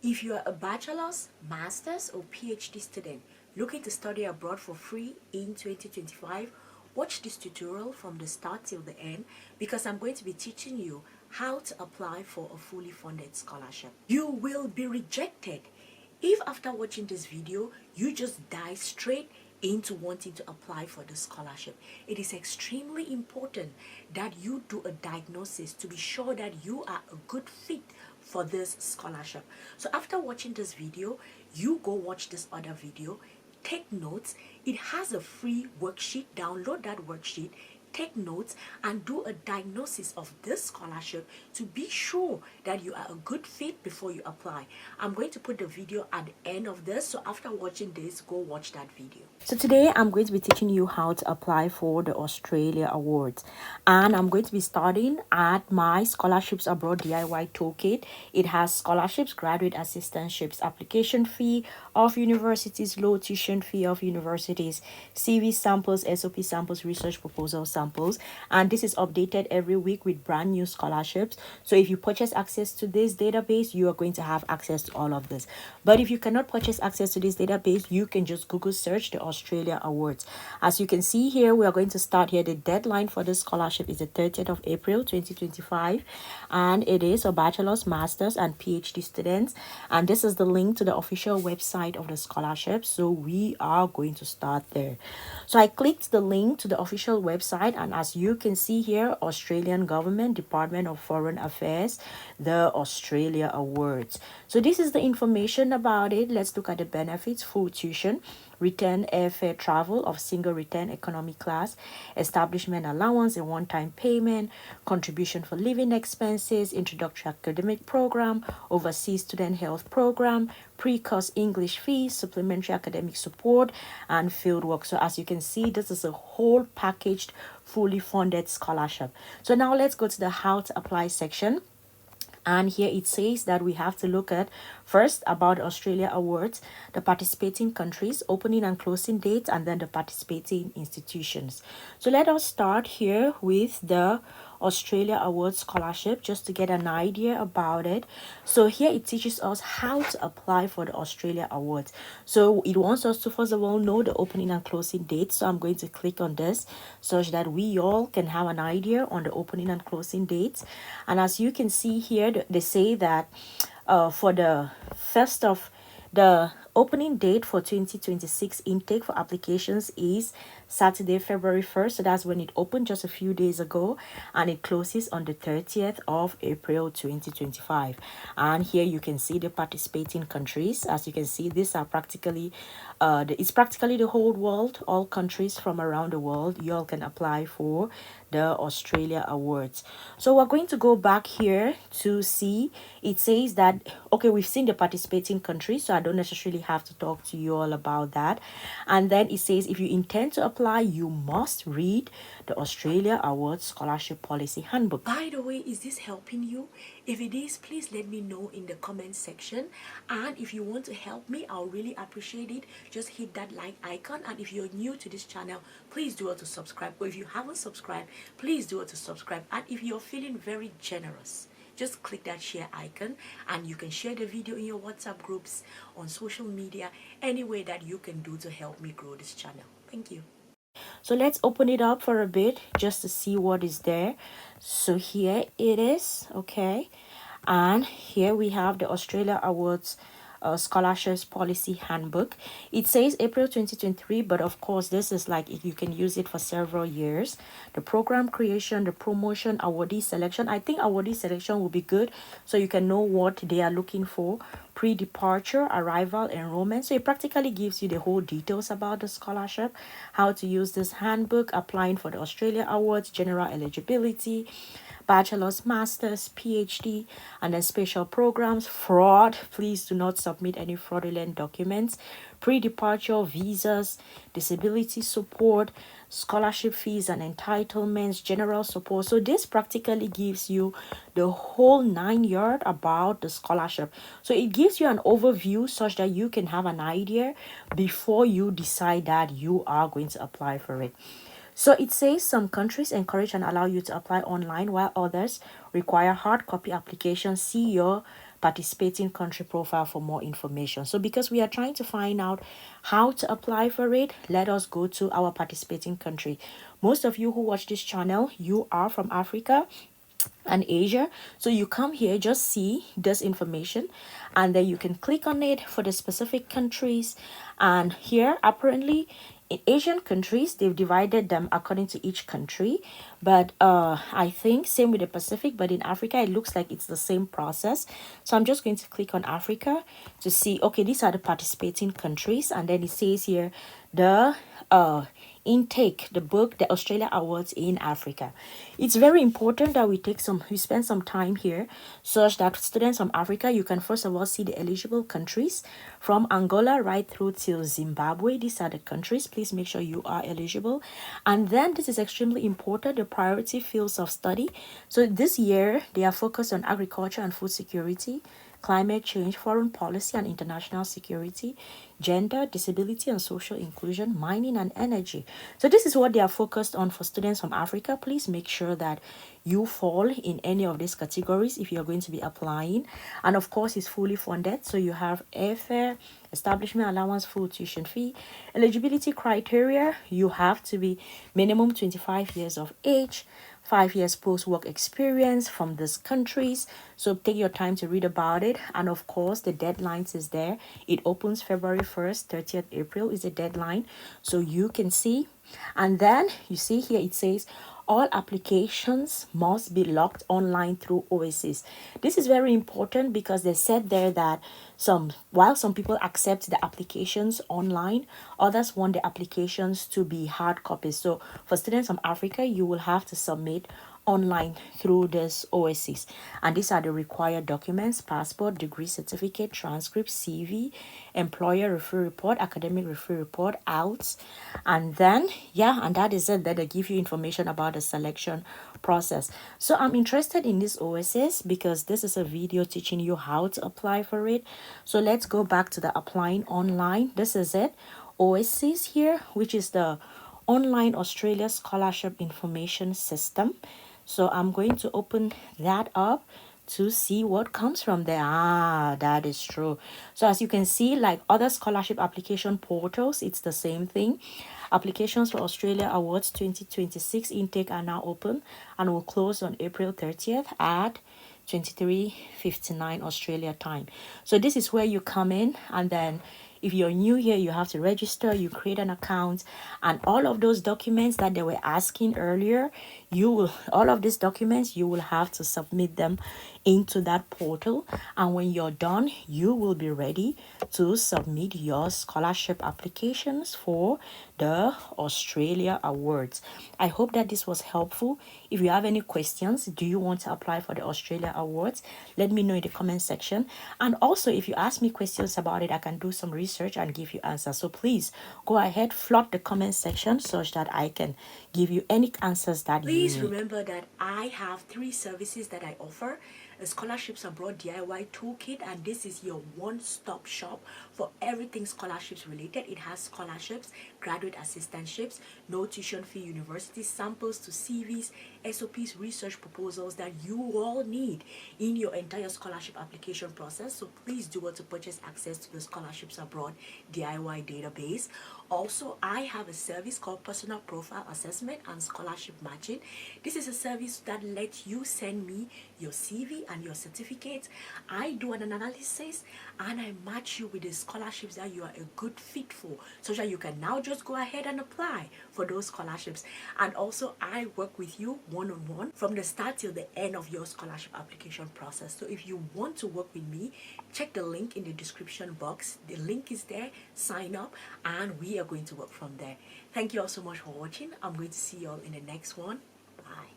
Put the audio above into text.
If you are a bachelor's, master's, or PhD student looking to study abroad for free in 2025, watch this tutorial from the start till the end because I'm going to be teaching you how to apply for a fully funded scholarship. You will be rejected if after watching this video you just dive straight into wanting to apply for the scholarship. It is extremely important that you do a diagnosis to be sure that you are a good fit for this scholarship. So after watching this video, you go watch this other video, take notes. It has a free worksheet. Download that worksheet, take notes, and do a diagnosis of this scholarship to be sure that you are a good fit before you apply. I'm going to put the video at the end of this, so after watching this, go watch that video. So today I'm going to be teaching you how to apply for the Australia Awards, and I'm going to be starting at my scholarships abroad DIY toolkit. It has scholarships, graduate assistantships, application fee of universities, low tuition fee of universities, CV samples, SOP samples, research proposal samples, and this is updated every week with brand new scholarships. So if you purchase access to this database, you are going to have access to all of this. But if you cannot purchase access to this database, you can just Google search the Australia Awards. As you can see here, we are going to start here. The deadline for this scholarship is the 30th of April 2025, and it is a bachelor's, master's, and PhD students. And this is the link to the official website of the scholarship, so we are going to start there. So I clicked the link to the official website, and as you can see here, Australian Government, Department of Foreign Affairs, the Australia Awards. So this is the information about it. Let's look at the benefits. Full tuition, return airfare travel of single return economy class, establishment allowance, a one-time payment, contribution for living expenses, introductory academic program, overseas student health program, pre-course English fees, supplementary academic support, and field work. So as you can see, this is a whole packaged, fully funded scholarship. So now let's go to the how to apply section. And here it says that we have to look at first about Australia Awards, the participating countries, opening and closing dates, and then the participating institutions. So let us start here with the Australia Awards scholarship just to get an idea about it. So here it teaches us how to apply for the Australia Awards. So it wants us to first of all know the opening and closing dates. So I'm going to click on this such that we all can have an idea on the opening and closing dates. And as you can see here, they say that for the first of the opening date for 2026 intake for applications is Saturday, February 1st. So that's when it opened just a few days ago, and it closes on the 30th of April 2025. And here you can see the participating countries. As you can see, these are practically it's practically the whole world, all countries from around the world. You all can apply for the Australia Awards. So we're going to go back here to see. It says that, okay, we've seen the participating countries, so I don't necessarily have to talk to you all about that. And then it says if you intend to apply, you must read the Australia Awards Scholarship Policy Handbook. By the way, is this helping you? If it is, please let me know in the comment section. And if you want to help me, I'll really appreciate it. Just hit that like icon. And if you're new to this channel, please do it to subscribe. Or if you haven't subscribed, please do it to subscribe. And if you're feeling very generous, just click that share icon, and you can share the video in your WhatsApp groups, on social media, any way that you can do to help me grow this channel. Thank you. So let's open it up for a bit just to see what is there. So here it is, okay, and here we have the Australia Awards scholarships policy handbook. It says April 2023, but of course this is like you can use it for several years. The program creation, the promotion, awardee selection. I think awardee selection will be good so you can know what they are looking for. Pre-departure, arrival, enrollment. So it practically gives you the whole details about the scholarship, how to use this handbook, applying for the Australia Awards, general eligibility, bachelor's, master's, PhD, and then special programs. Fraud, please do not submit any fraudulent documents. Pre-departure visas, disability support, scholarship fees and entitlements, general support. So this practically gives you the whole 9 yards about the scholarship. So it gives you an overview such that you can have an idea before you decide that you are going to apply for it. So it says some countries encourage and allow you to apply online, while others require hard copy applications. See your participating country profile for more information. So because we are trying to find out how to apply for it, let us go to our participating country. Most of you who watch this channel, you are from Africa and Asia. So you come here, just see this information, and then you can click on it for the specific countries. And here, apparently, in Asian countries, they've divided them according to each country. But I think same with the Pacific, but in Africa, it looks like it's the same process. So I'm just going to click on Africa to see, okay, these are the participating countries. And then it says here, the intake, the book, the Australia Awards in Africa. It's very important that we spend some time here such that students from Africa, you can first of all see the eligible countries from Angola right through till Zimbabwe. These are the countries. Please make sure you are eligible. And then this is extremely important, the priority fields of study. So this year, they are focused on agriculture and food security, climate change, foreign policy and international security, gender, disability and social inclusion, mining and energy. So this is what they are focused on for students from Africa. Please make sure that you fall in any of these categories if you're going to be applying. And of course, it's fully funded. So you have airfare, establishment allowance, full tuition fee. Eligibility criteria, you have to be minimum 25 years of age, 5 years post-work experience from these countries. So take your time to read about it. And of course, the deadlines is there. It opens February 1st, 30th April is the deadline. So you can see. And then you see here it says all applications must be logged online through OASIS. This is very important because they said there that while some people accept the applications online, others want the applications to be hard copies. So for students from Africa, you will have to submit online through this OASIS. And these are the required documents: passport, degree certificate, transcript, CV, employer referral report, academic referral report, outs. And then, yeah, and that is it. That they give you information about the selection process. So I'm interested in this OASIS because this is a video teaching you how to apply for it. So let's go back to the applying online. This is it. OASIS here, which is the Online Australia Scholarship Information System. So I'm going to open that up to see what comes from there. Ah, that is true. So as you can see, like other scholarship application portals, it's the same thing. Applications for Australia Awards 2026 intake are now open and will close on April 30th at 23:59 Australia time. So this is where you come in, and then if you're new here, you have to register, you create an account, and all of those documents that they were asking earlier, all of these documents, you will have to submit them into that portal. And when you're done, you will be ready to submit your scholarship applications for the Australia Awards. I hope that this was helpful. If you have any questions, do you want to apply for the Australia Awards? Let me know in the comment section. And also, if you ask me questions about it, I can do some research and give you answers. So please go ahead, flood the comment section such that I can give you any answers that you need. Please remember that I have 3 services that I offer: a scholarships abroad DIY toolkit, and this is your one-stop shop for everything scholarships related. It has scholarships, graduate assistantships, no tuition fee university, samples to CVs, SOPs, research proposals that you all need in your entire scholarship application process. So please do want to purchase access to the scholarships abroad DIY database. Also, I have a service called personal profile assessment and scholarship matching. This is a service that lets you send me your CV and your certificates. I do an analysis and I match you with the scholarships that you are a good fit for, so that you can now just go ahead and apply for those scholarships. And also, I work with you one-on-one from the start till the end of your scholarship application process. So if you want to work with me, check the link in the description box. The link is there. Sign up and we are going to work from there. Thank you all so much for watching. I'm going to see you all in the next one. Bye.